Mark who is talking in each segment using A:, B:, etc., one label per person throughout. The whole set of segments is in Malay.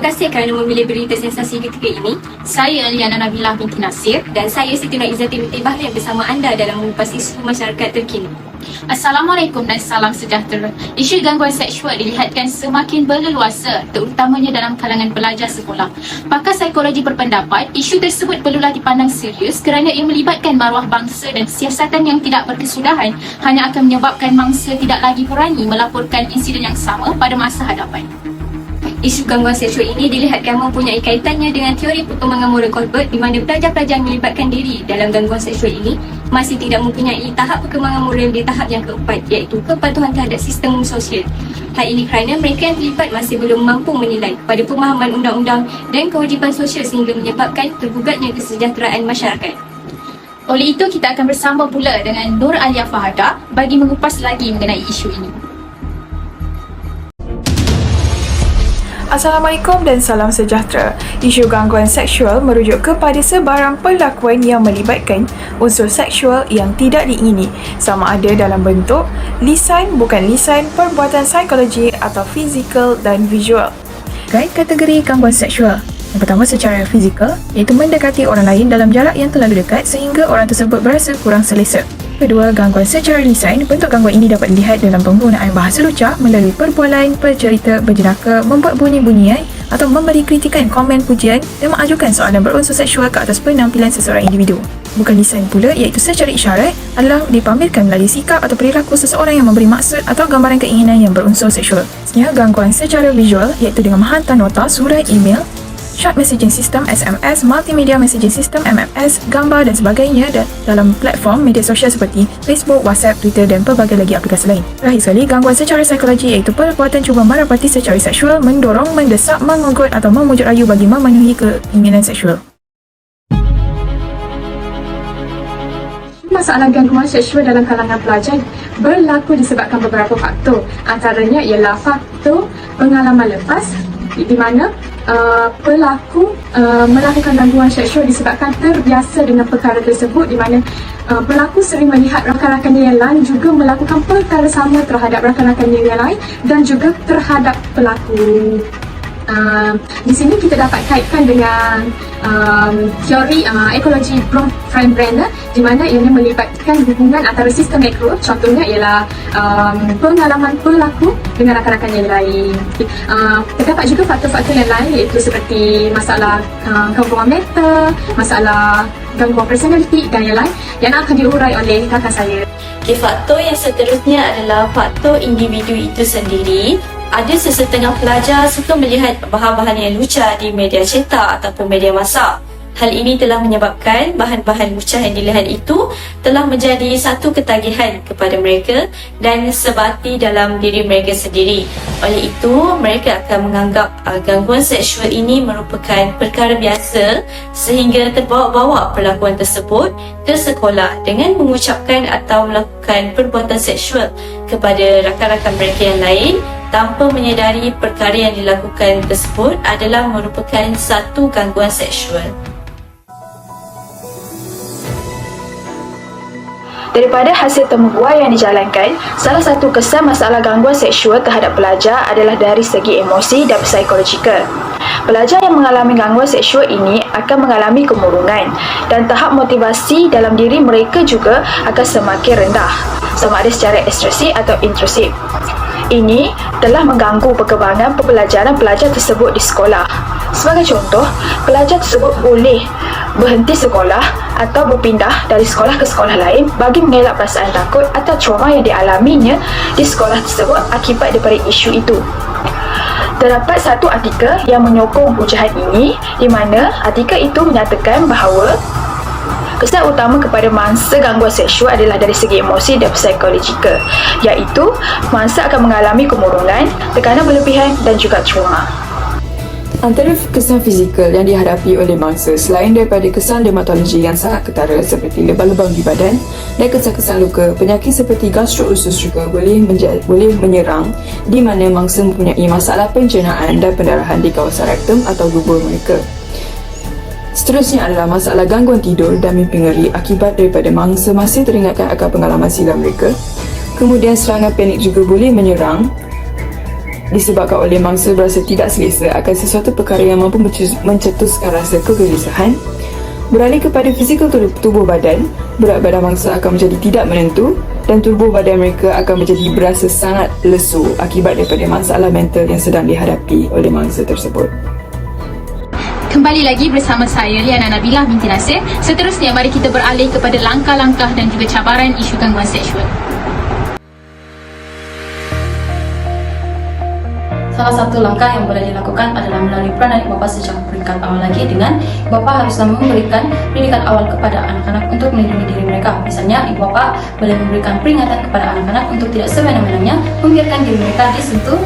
A: kasih kerana memilih berita sensasi ketika ini.
B: Saya Liana Nabilah binti Nasir.
A: Dan saya Siti Nur Izzati binti Bahriah bersama anda dalam mengupas isu masyarakat terkini.
B: Assalamualaikum dan salam sejahtera. Isu gangguan seksual dilihatkan semakin berleluasa, terutamanya dalam kalangan pelajar sekolah. Pakar psikologi berpendapat, isu tersebut perlulah dipandang serius kerana ia melibatkan maruah bangsa dan siasatan yang tidak berkesudahan hanya akan menyebabkan mangsa tidak lagi berani melaporkan insiden yang sama pada masa hadapan.
A: Isu gangguan seksual ini dilihatkan mempunyai kaitannya dengan teori perkembangan moral Colbert di mana pelajar-pelajar yang melibatkan diri dalam gangguan seksual ini masih tidak mempunyai tahap perkembangan moral di tahap yang keempat, iaitu kepatuhan terhadap sistem sosial. Hal ini kerana mereka yang terlibat masih belum mampu menilai pada pemahaman undang-undang dan kewajipan sosial sehingga menyebabkan tergugatnya kesejahteraan masyarakat.
B: Oleh itu, kita akan bersama pula dengan Nur Alia Fahadah bagi mengupas lagi mengenai isu ini.
C: Assalamualaikum dan salam sejahtera. Isu gangguan seksual merujuk kepada sebarang perlakuan yang melibatkan unsur seksual yang tidak diingini, sama ada dalam bentuk lisan, bukan lisan, perbuatan psikologi atau fizikal dan visual. Kait kategori gangguan seksual. Yang pertama secara fizikal, iaitu mendekati orang lain dalam jarak yang terlalu dekat sehingga orang tersebut berasa kurang selesa. Kedua, gangguan secara lisan. Bentuk gangguan ini dapat dilihat dalam penggunaan bahasa lucah melalui perbualan, bercerita, berjenaka, membuat bunyi-bunyian atau memberi kritikan, komen, pujian dan mengajukan soalan berunsur seksual ke atas penampilan seseorang individu. Bukan lisan pula, iaitu secara isyarat adalah dipamerkan melalui sikap atau perilaku seseorang yang memberi maksud atau gambaran keinginan yang berunsur seksual. Selanjutnya, gangguan secara visual iaitu dengan menghantar nota, surat, email, short messaging system SMS, multimedia messaging system MMS, gambar dan sebagainya dalam platform media sosial seperti Facebook, WhatsApp, Twitter dan pelbagai lagi aplikasi lain. Terakhir sekali, gangguan secara psikologi iaitu perbuatan cuba merapati secara seksual, mendorong, mendesak, mengugut atau memujuk rayu bagi memenuhi keinginan seksual.
D: Masalah gangguan seksual dalam kalangan pelajar berlaku disebabkan beberapa faktor. Antaranya ialah faktor pengalaman lepas di mana pelaku melakukan gangguan seksual disebabkan terbiasa dengan perkara tersebut, di mana pelaku sering melihat rakan-rakannya yang lain juga melakukan perkara sama terhadap rakan-rakannya yang lain dan juga terhadap pelaku. Di sini kita dapat kaitkan dengan teori ekologi Bronfenbrenner, di mana ianya melibatkan hubungan antara sistem makro, contohnya ialah pengalaman pelaku dengan rakan-rakan yang lain. Terdapat juga faktor-faktor yang lain iaitu seperti masalah gangguan mental, masalah gangguan personaliti dan yang lain yang akan diurai oleh rakan saya.
E: Okay, faktor yang seterusnya adalah faktor individu itu sendiri. Ada sesetengah pelajar suka melihat bahan-bahan yang lucah di media cetak ataupun media massa. Hal ini telah menyebabkan bahan-bahan lucah yang dilihat itu telah menjadi satu ketagihan kepada mereka dan sebati dalam diri mereka sendiri. Oleh itu, mereka akan menganggap gangguan seksual ini merupakan perkara biasa sehingga terbawa-bawa perlakuan tersebut ke sekolah dengan mengucapkan atau melakukan perbuatan seksual kepada rakan-rakan mereka yang lain tanpa menyedari perkara yang dilakukan tersebut adalah merupakan satu gangguan seksual.
C: Daripada hasil temubual yang dijalankan, salah satu kesan masalah gangguan seksual terhadap pelajar adalah dari segi emosi dan psikologikal. Pelajar yang mengalami gangguan seksual ini akan mengalami kemurungan dan tahap motivasi dalam diri mereka juga akan semakin rendah, sama ada secara ekstresif atau intrusif. Ini telah mengganggu perkembangan pembelajaran pelajar tersebut di sekolah. Sebagai contoh, pelajar tersebut boleh berhenti sekolah atau berpindah dari sekolah ke sekolah lain bagi mengelak perasaan takut atau trauma yang dialaminya di sekolah tersebut akibat daripada isu itu. Terdapat satu artikel yang menyokong ujahan ini, di mana artikel itu menyatakan bahawa kesan utama kepada mangsa gangguan seksual adalah dari segi emosi dan psikologikal, iaitu mangsa akan mengalami kemurungan, tekanan berlebihan dan juga trauma.
F: Antara kesan fizikal yang dihadapi oleh mangsa selain daripada kesan dermatologi yang sangat ketara seperti lebam-lebam di badan dan kesan-kesan luka, penyakit seperti gastrousus juga boleh menyerang, di mana mangsa mempunyai masalah pencernaan dan pendarahan di kawasan rektum atau gubur mereka. Seterusnya adalah masalah gangguan tidur dan mimpi ngeri akibat daripada mangsa masih teringatkan akan pengalaman silam mereka. Kemudian serangan panik juga boleh menyerang disebabkan oleh mangsa berasa tidak selesa akan sesuatu perkara yang mampu mencetuskan rasa kegelisahan. Beralih kepada fizikal tubuh badan, berat badan mangsa akan menjadi tidak menentu dan tubuh badan mereka akan menjadi berasa sangat lesu akibat daripada masalah mental yang sedang dihadapi oleh mangsa tersebut.
B: Kembali lagi bersama saya, Liana Nabilah binti Nasir. Seterusnya, mari kita beralih kepada langkah-langkah dan juga cabaran isu gangguan seksual.
E: Salah satu langkah yang boleh dilakukan adalah melalui peranan ibu bapa sejak peringkat awal lagi, dengan ibu bapa haruslah memberikan pendidikan awal kepada anak-anak untuk melindungi diri mereka. Misalnya, ibu bapa boleh memberikan peringatan kepada anak-anak untuk tidak sewenang-wenangnya membiarkan diri mereka disentuh,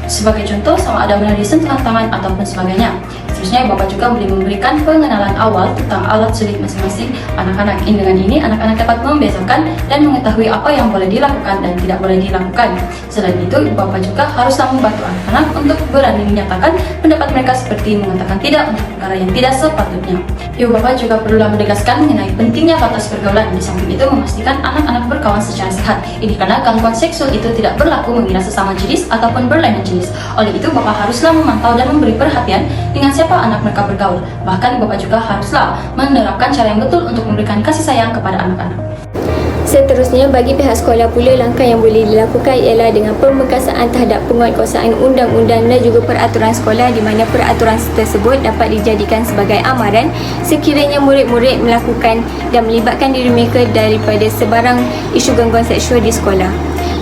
E: sebagai contoh sama ada melalui sentuhan tangan ataupun sebagainya. Seterusnya, ibu bapa juga boleh memberikan pengenalan awal tentang alat sulit masing-masing anak-anak. Dengan ini, anak-anak dapat membedakan dan mengetahui apa yang boleh dilakukan dan tidak boleh dilakukan. Selain itu, ibu bapa juga haruslah membantu anak-anak untuk berani menyatakan pendapat mereka seperti mengatakan tidak untuk perkara yang tidak sepatutnya. Ibu bapa juga perlulah menegaskan mengenai pentingnya batas pergaulan. Di samping itu, memastikan anak-anak berkawan secara sehat. Ini karena gangguan seksual itu tidak berlaku mengira sesama jenis ataupun berlainan jenis. Oleh itu, bapa haruslah memantau dan memberi perhatian dengan siapa anak mereka bergaul. Bahkan bapa juga haruslah menerapkan cara yang betul untuk memberikan kasih sayang kepada anak-anak.
A: Seterusnya, bagi pihak sekolah pula, langkah yang boleh dilakukan ialah dengan pemerkasaan terhadap penguatkuasaan undang-undang dan juga peraturan sekolah, di mana peraturan tersebut dapat dijadikan sebagai amaran sekiranya murid-murid melakukan dan melibatkan diri mereka daripada sebarang isu gangguan seksual di sekolah.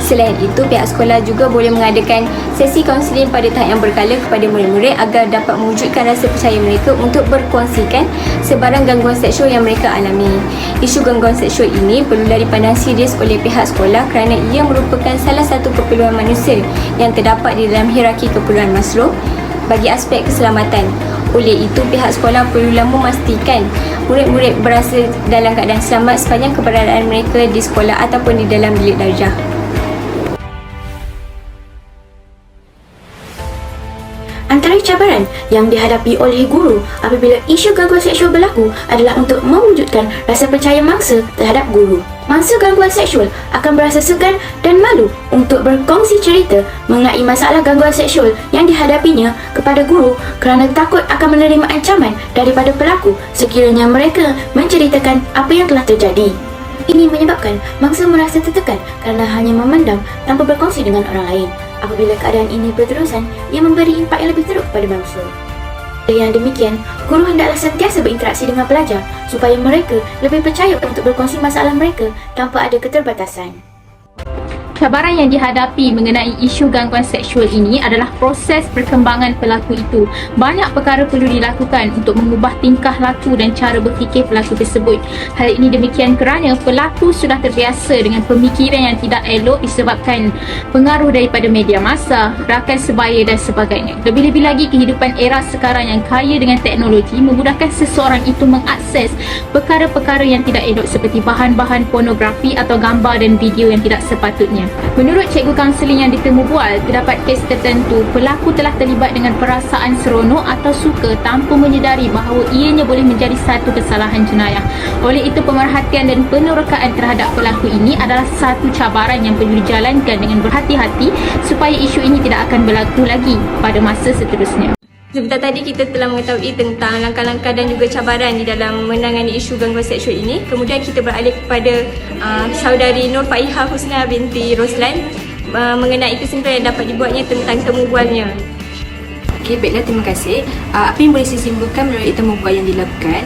A: Selain itu, pihak sekolah juga boleh mengadakan sesi kaunseling pada tahap yang berkala kepada murid-murid agar dapat mewujudkan rasa percaya mereka untuk berkongsikan sebarang gangguan seksual yang mereka alami. Isu gangguan seksual ini perlulah dipandang serius oleh pihak sekolah kerana ia merupakan salah satu keperluan manusia yang terdapat di dalam hierarki keperluan Maslow bagi aspek keselamatan. Oleh itu, pihak sekolah perlulah memastikan murid-murid berasa dalam keadaan selamat sepanjang keberadaan mereka di sekolah ataupun di dalam bilik darjah.
G: Antara cabaran yang dihadapi oleh guru apabila isu gangguan seksual berlaku adalah untuk mewujudkan rasa percaya mangsa terhadap guru. Mangsa gangguan seksual akan berasa segan dan malu untuk berkongsi cerita mengenai masalah gangguan seksual yang dihadapinya kepada guru kerana takut akan menerima ancaman daripada pelaku sekiranya mereka menceritakan apa yang telah terjadi. Ini menyebabkan mangsa merasa tertekan kerana hanya memandang tanpa berkongsi dengan orang lain. Apabila keadaan ini berterusan, ia memberi impak yang lebih teruk kepada bangsa. Dengan demikian, guru hendaklah sentiasa berinteraksi dengan pelajar supaya mereka lebih percaya untuk berkongsi masalah mereka tanpa ada keterbatasan.
B: Cabaran yang dihadapi mengenai isu gangguan seksual ini adalah proses perkembangan pelaku itu. Banyak perkara perlu dilakukan untuk mengubah tingkah laku dan cara berfikir pelaku tersebut. Hal ini demikian kerana pelaku sudah terbiasa dengan pemikiran yang tidak elok disebabkan pengaruh daripada media massa, rakan sebaya dan sebagainya. Lebih-lebih lagi, kehidupan era sekarang yang kaya dengan teknologi memudahkan seseorang itu mengakses perkara-perkara yang tidak elok seperti bahan-bahan pornografi atau gambar dan video yang tidak sepatutnya. Menurut cikgu kaunseling yang ditemu bual, terdapat kes tertentu pelaku telah terlibat dengan perasaan seronok atau suka tanpa menyedari bahawa ianya boleh menjadi satu kesalahan jenayah. Oleh itu, pemerhatian dan penerokaan terhadap pelaku ini adalah satu cabaran yang perlu dijalankan dengan berhati-hati supaya isu ini tidak akan berlaku lagi pada masa seterusnya.
A: Sebentar tadi kita telah mengetahui tentang langkah-langkah dan juga cabaran di dalam menangani isu gangguan seksual ini. Kemudian kita beralih kepada saudari Nur Faiha Husna binti Roslan mengenai kesimpulan yang dapat dibuatnya tentang temu bualnya.
H: Okey, baiklah, terima kasih. Apa yang boleh saya simpulkan melalui temu bual yang dilakukan,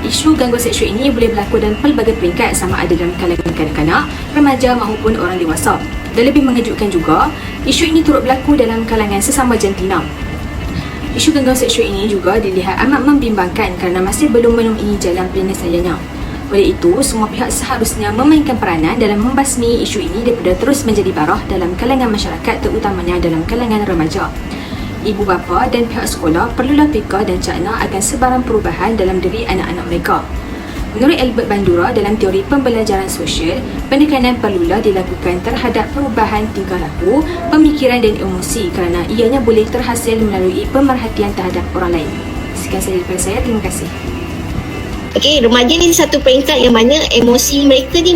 H: isu gangguan seksual ini boleh berlaku dalam pelbagai peringkat, sama ada dalam kalangan kanak-kanak, remaja maupun orang dewasa. Dan lebih mengejutkan juga, isu ini turut berlaku dalam kalangan sesama jantina. Isu gangguan seksual ini juga dilihat amat membimbangkan kerana masih belum menemui jalan penyelesaiannya. Oleh itu, semua pihak seharusnya memainkan peranan dalam membasmi isu ini daripada terus menjadi barah dalam kalangan masyarakat, terutamanya dalam kalangan remaja. Ibu bapa dan pihak sekolah perlulah peka dan cakna akan sebarang perubahan dalam diri anak-anak mereka. Menurut Albert Bandura dalam teori pembelajaran sosial, penekanan perlulah dilakukan terhadap perubahan tingkah laku, pemikiran dan emosi kerana ianya boleh terhasil melalui pemerhatian terhadap orang lain. Sekian sahaja daripada saya, terima kasih.
G: Okey, remaja ni satu peringkat yang mana emosi mereka ni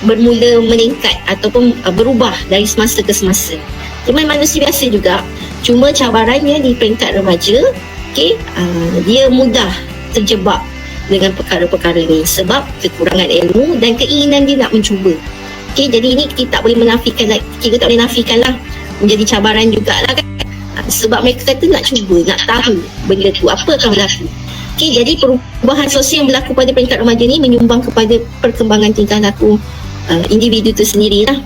G: bermula meningkat ataupun berubah dari semasa ke semasa.
I: Dia manusia biasa juga. Cuma cabarannya di peringkat remaja, dia mudah terjebak dengan perkara-perkara ni sebab kekurangan ilmu dan keinginan dia nak mencuba. Jadi ini kita tak boleh menafikan, kita tak boleh nafikan lah, menjadi cabaran jugalah kan. Sebab mereka kata nak cuba, nak tahu benda tu apa akan berlaku. Jadi perubahan sosial yang berlaku pada peringkat remaja ni menyumbang kepada perkembangan tingkah laku individu tu sendirilah.